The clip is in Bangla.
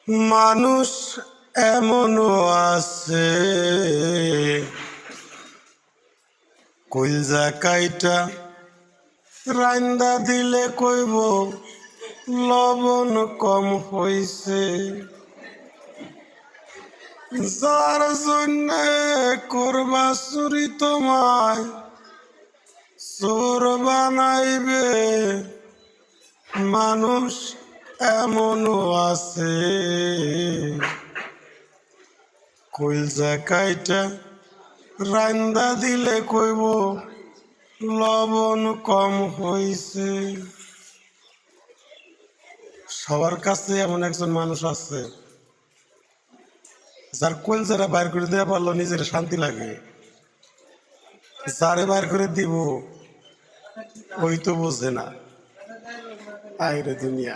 মানুষ এমনও আছে কইলজা কাইটা রান্দা দিলে কইব লবণ কম হইছে, যার জন্য করবা চুরি তোমায় চোর বানাইবে। মানুষ এমনও আছে কইলজা কাইটা রান্দা দিলে কইব লবণ কম হইছে। সবার কাছে এমন একজন মানুষ আছে যার কইলজারা বাইর করে দেওয়া পারলো নিজের শান্তি লাগে, যারে বাইর করে দিব ওই তো বোঝে না। আইরে দুনিয়া।